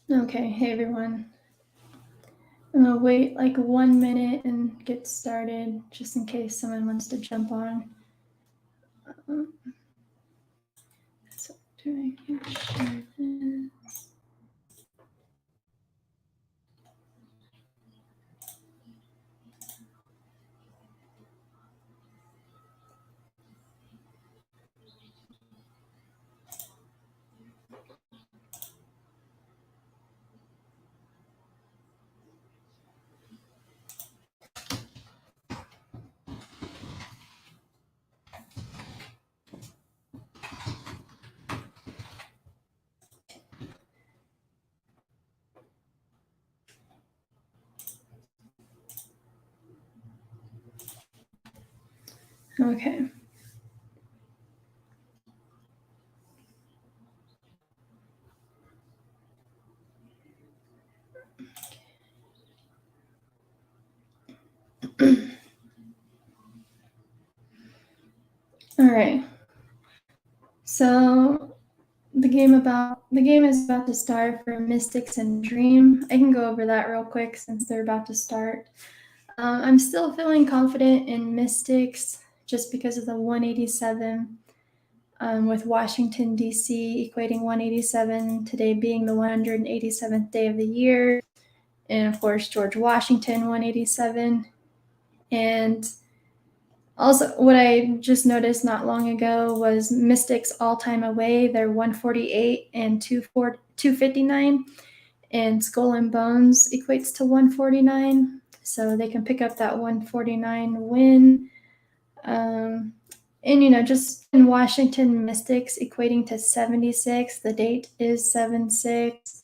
Okay, hey everyone. I'm gonna wait like 1 minute and get started just in case someone wants to jump on. So doing share this. Okay. All right. So the game is about to start for Mystics and Dream. I can go over that real quick since they're about to start. I'm still feeling confident in Mystics just because of the 187. With Washington, D.C. equating 187, today being the 187th day of the year. And of course, George Washington, 187. And also, what I just noticed not long ago was Mystics all time away. They're 148 and 259. And Skull and Bones equates to 149. So they can pick up that 149 win. And just in Washington Mystics equating to 76, the date is 7-6.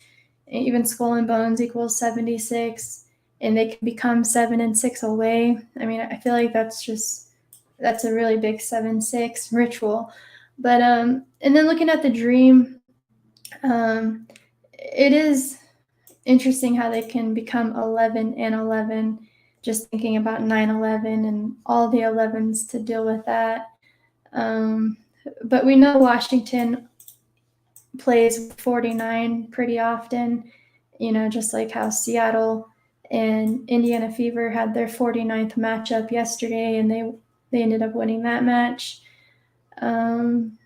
Even Skull and Bones equals 76, and they can become 7-6 away. I mean, I feel like that's a really big 7-6 ritual. But and then looking at the dream, it is interesting how they can become 11-11. Just thinking about 9/11 and all the 11s to deal with that. But we know Washington plays 49 pretty often, just like how Seattle and Indiana Fever had their 49th matchup yesterday, and they ended up winning that match. And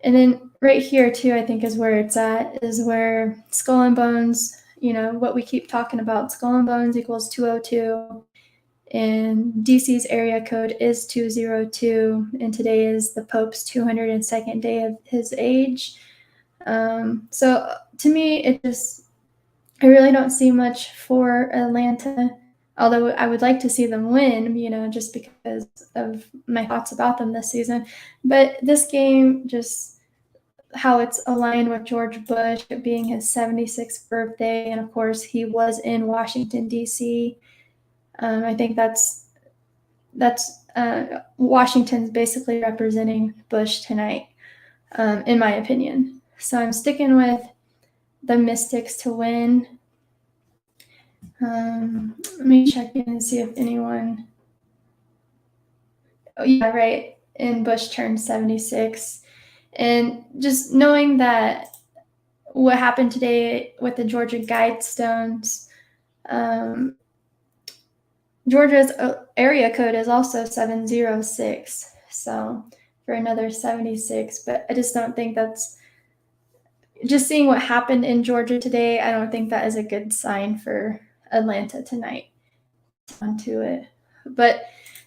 then right here too, I think is where it's at, is where Skull and Bones, what we keep talking about, Skull and Bones equals 202. And DC's area code is 202, and today is the Pope's 202nd day of his age. So to me, I really don't see much for Atlanta, although I would like to see them win, just because of my thoughts about them this season. But this game, just how it's aligned with George Bush being his 76th birthday, and of course, he was in Washington, D.C. I think that's Washington's basically representing Bush tonight, in my opinion. So I'm sticking with the Mystics to win. Let me check in and see if anyone. Oh yeah, right. And Bush turned 76, and just knowing that what happened today with the Georgia Guidestones. Georgia's area code is also 706, so for another 76, but I just don't think that's, just seeing what happened in Georgia today, I don't think that is a good sign for Atlanta tonight. Onto it. But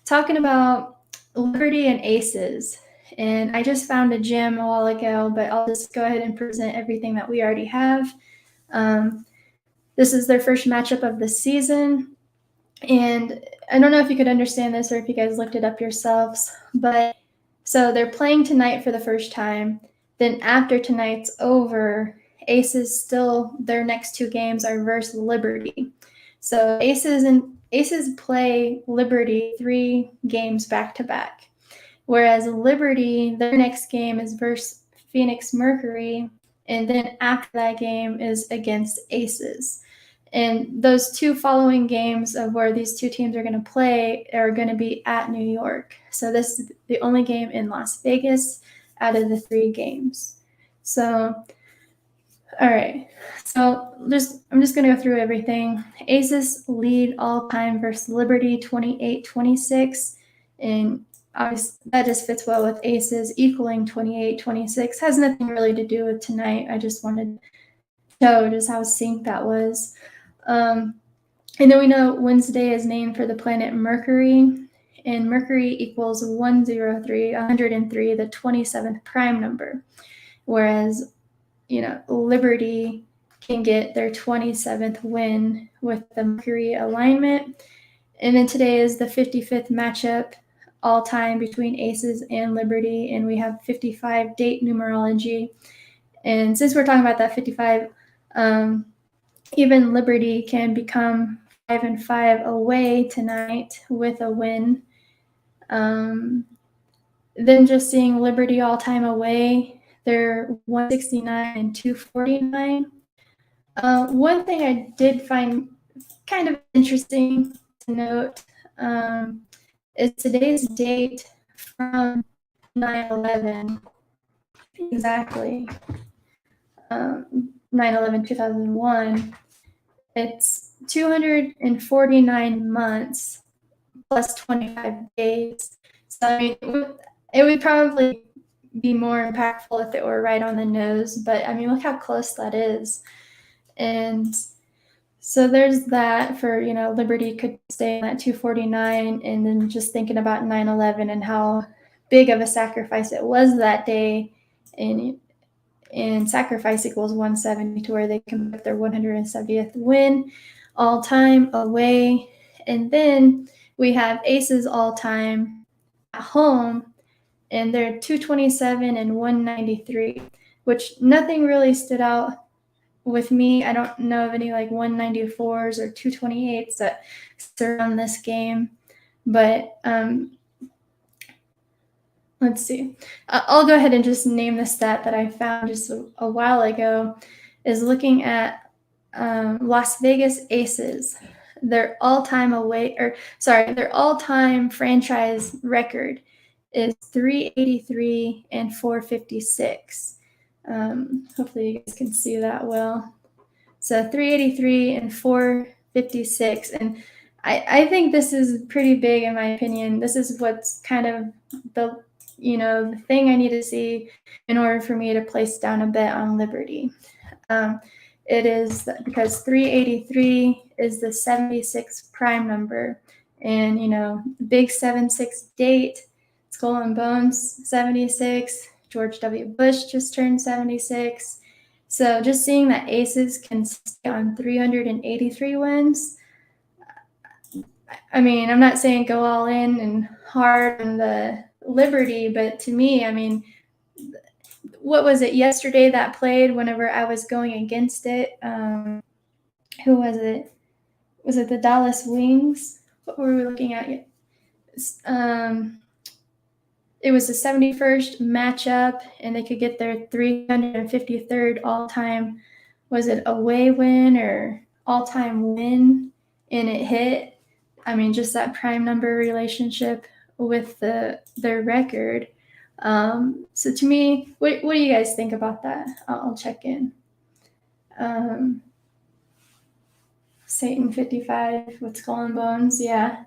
talking about Liberty and Aces, and I just found a gem a while ago, but I'll just go ahead and present everything that we already have. This is their first matchup of the season. And I don't know if you could understand this or if you guys looked it up yourselves, but so they're playing tonight for the first time. Then after tonight's over, Aces still, their next two games are versus Liberty. So Aces play Liberty 3 games back to back, whereas Liberty, their next game is versus Phoenix Mercury, and then after that game is against Aces. And those two following games of where these two teams are going to play are going to be at New York. So this is the only game in Las Vegas out of the 3 games. So All right. So I'm just going to go through everything. Aces lead all time versus Liberty 28-26. And obviously that just fits well with aces equaling 28-26. Has nothing really to do with tonight. I just wanted to show just how synced that was. And then we know Wednesday is named for the planet Mercury. And Mercury equals 103, 103, the 27th prime number. Whereas Liberty can get their 27th win with the Mercury alignment. And then today is the 55th matchup all time between Aces and Liberty, and we have 55 date numerology. And since we're talking about that 55, even Liberty can become 5-5 away tonight with a win. Then just seeing Liberty all time away, they're 169-249. One thing I did find kind of interesting to note is today's date from 9/11, exactly 9/11/2001. It's 249 months plus 25 days. So I mean, it would probably be more impactful if it were right on the nose, but I mean, look how close that is. And so there's that for, Liberty could stay in that 249, and then just thinking about 9/11 and how big of a sacrifice it was that day, and sacrifice equals 170 to where they can put their 170th win all time away. And then we have Aces all time at home, and they're 227-193, which nothing really stood out with me. I don't know of any like 194s or 228s that surround this game, but let's see. I'll go ahead and just name the stat that I found just a while ago. Is looking at Las Vegas Aces. Their all-time franchise record is 383 and 456. Hopefully you guys can see that well. So 383 and 456. And I think this is pretty big in my opinion. This is what's kind of the thing I need to see in order for me to place down a bet on Liberty. It is because 383 is the 76 prime number, and big 7-6 date, Skull and Bones 76. George W. Bush just turned 76. So just seeing that Aces can stay on 383 wins. I mean, I'm not saying go all in and hard on the Liberty, but to me, I mean, what was it yesterday that played whenever I was going against it? Who was it? Was it the Dallas Wings? What were we looking at? It was the 71st matchup, and they could get their 353rd all-time, was it away win or all-time win, and it hit. I mean, just that prime number relationship with their record. So to me, what do you guys think about that? I'll check in. Satan 55 with Skull and Bones, yeah.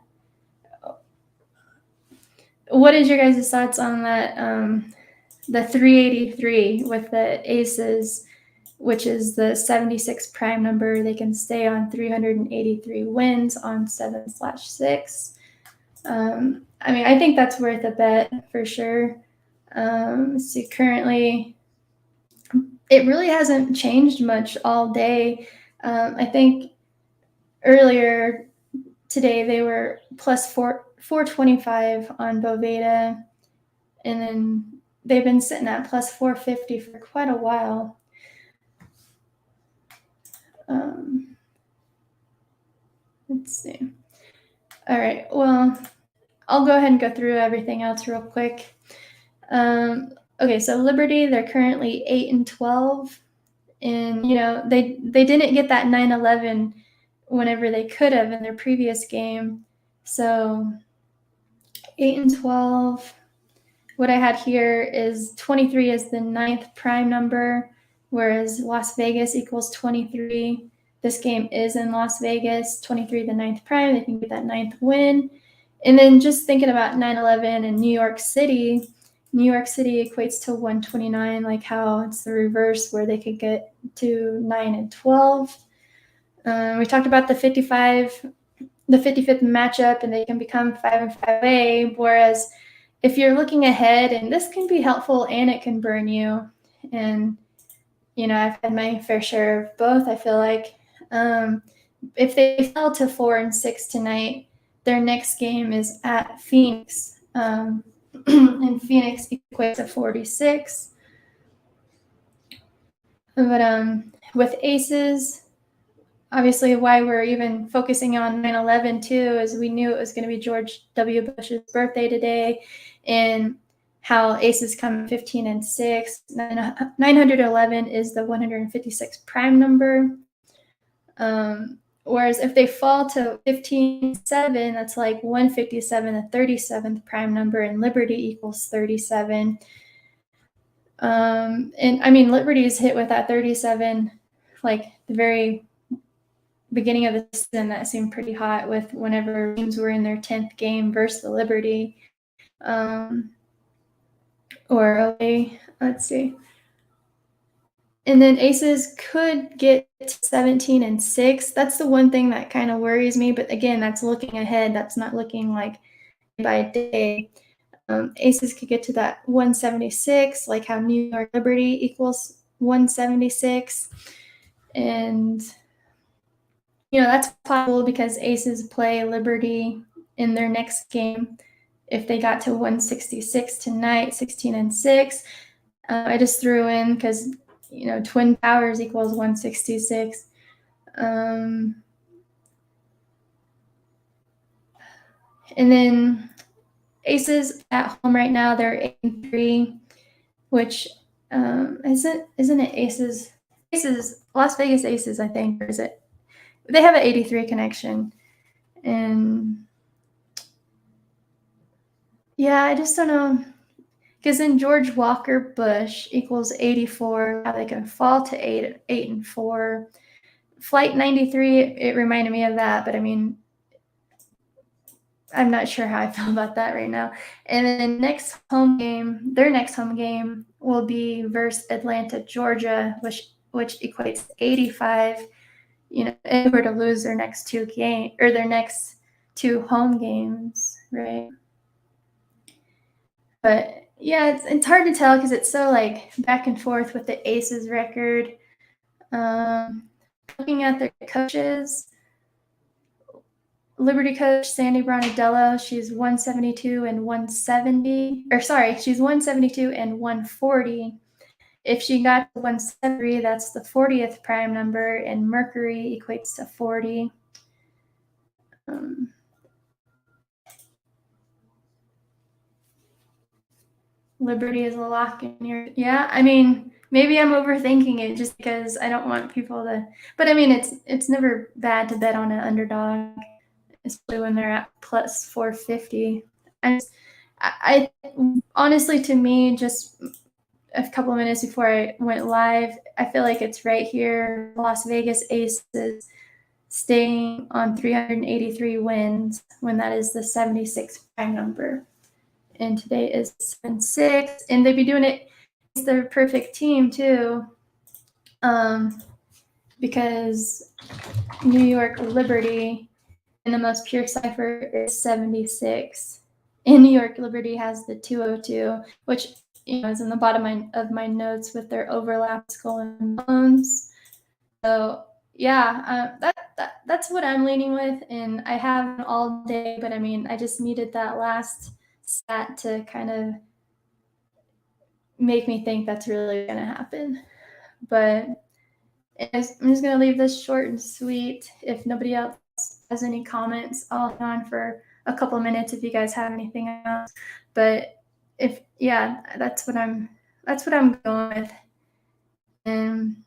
What is your guys' thoughts on that? The 383 with the Aces, which is the 76 prime number. They can stay on 383 wins on 7/6. I mean, I think that's worth a bet for sure. See, currently, it really hasn't changed much all day. I think earlier today they were plus 425 on Boveda, and then they've been sitting at plus 450 for quite a while. Let's see. All right. Well, I'll go ahead and go through everything else real quick. Okay, so Liberty, they're currently 8-12, and they didn't get that 9/11 whenever they could have in their previous game. So 8-12. What I had here is 23 is the 9th prime number, whereas Las Vegas equals 23. This game is in Las Vegas, 23 the 9th prime. They can get that 9th win. And then just thinking about 9/11 and New York City equates to 129, like how it's the reverse where they could get to 9 and 12. We talked about the 55, the 55th matchup, and they can become 5 and 5A. Whereas if you're looking ahead, and this can be helpful and it can burn you, and I've had my fair share of both. I feel like if they fell to 4 and 6 tonight, their next game is at Phoenix, and Phoenix equates to 46. But with aces, obviously why we're even focusing on 9/11 too is we knew it was going to be George W. Bush's birthday today, and how aces come 15 and 6. 911 is the 156 prime number. Whereas if they fall to 15-7, that's like 157, the 37th prime number, and Liberty equals 37. And I mean, Liberty is hit with that 37, like the very beginning of the season. That seemed pretty hot with whenever teams were in their 10th game versus the Liberty. Or let's see. And then aces could get to 17 and 6. That's the one thing that kind of worries me. But again, that's looking ahead. That's not looking like by day. Aces could get to that 176, like how New York Liberty equals 176. And, that's possible because aces play Liberty in their next game. If they got to 166 tonight, 16 and 6, I just threw in because twin powers equals 166. And then aces at home right now, they're 8-3, which isn't it aces, Las Vegas aces, I think, or is it? They have an 83 connection. And yeah, I just don't know. Because then George Walker Bush equals 84. How they can fall to 8 and 4. Flight 93, it reminded me of that, but I mean, I'm not sure how I feel about that right now. And then their next home game will be versus Atlanta, Georgia, which equates 85. If they were to lose their next two home games, right? But yeah, it's hard to tell because it's so like back and forth with the aces record. Looking at their coaches, Liberty coach Sandy Bronidello, she's 172 and 170. Or sorry, she's 172 and 140. If she got to 173, that's the 40th prime number, and Mercury equates to 40. Liberty is a lock in here. Yeah, I mean, maybe I'm overthinking it just because I don't want people to. But I mean, it's never bad to bet on an underdog, especially when they're at plus 450. I honestly, to me, just a couple of minutes before I went live, I feel like it's right here. Las Vegas Aces staying on 383 wins when that is the 76 prime number. And today is 7-6, and they'd be doing it against their perfect team too, because New York Liberty in the most pure cipher is 76, and New York Liberty has the 202, which is in the bottom of my notes with their overlap skull and bones. So yeah, that's what I'm leaning with, and I have all day, but I mean, I just needed that last stat to kind of make me think that's really going to happen. But I'm just going to leave this short and sweet. If nobody else has any comments, I'll hang on for a couple of minutes if you guys have anything else. But that's what I'm going with. And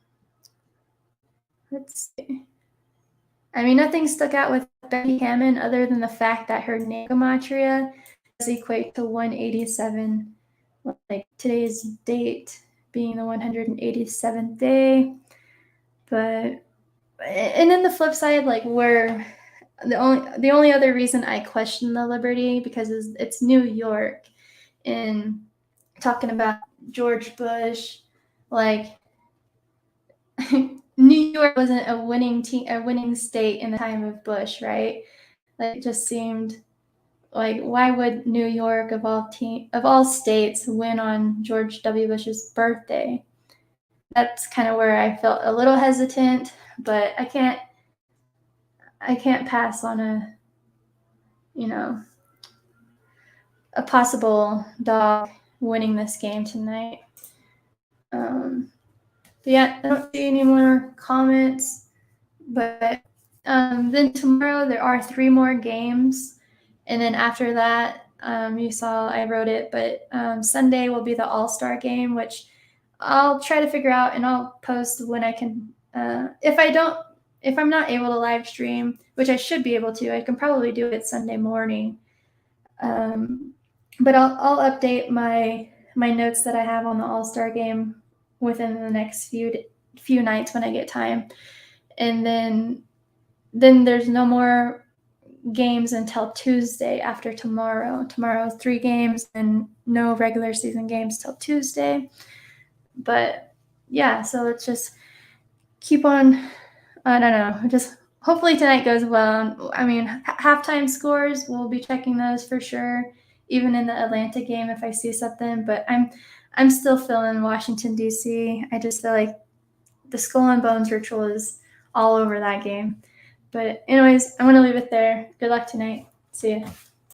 let's see. I mean, nothing stuck out with Becky Hammon other than the fact that her name gematria does equate to 187, like today's date, being the 187th day. But and then the flip side, like where the only other reason I question the Liberty because it's New York, and talking about George Bush, like New York wasn't a winning state in the time of Bush, right? Like it just seemed like why would New York of all states win on George W. Bush's birthday? That's kind of where I felt a little hesitant, but I can't pass on a possible dog winning this game tonight. But yeah, I don't see any more comments. But then tomorrow there are 3 more games, and then after that, you saw I wrote it, but Sunday will be the All-Star game, which I'll try to figure out, and I'll post when I can. If I'm not able to live stream, which I should be able to, I can probably do it Sunday morning. But I'll update my notes that I have on the All-Star game within the next few nights when I get time. And then there's no more games until Tuesday after tomorrow. Tomorrow 3 games and no regular season games till Tuesday. But yeah, so let's just keep on. I don't know. Just hopefully tonight goes well. I mean, halftime scores, we'll be checking those for sure, even in the Atlanta game if I see something. But I'm still feeling Washington, D.C. I just feel like the Skull and Bones ritual is all over that game. But anyways, I'm going to leave it there. Good luck tonight. See ya.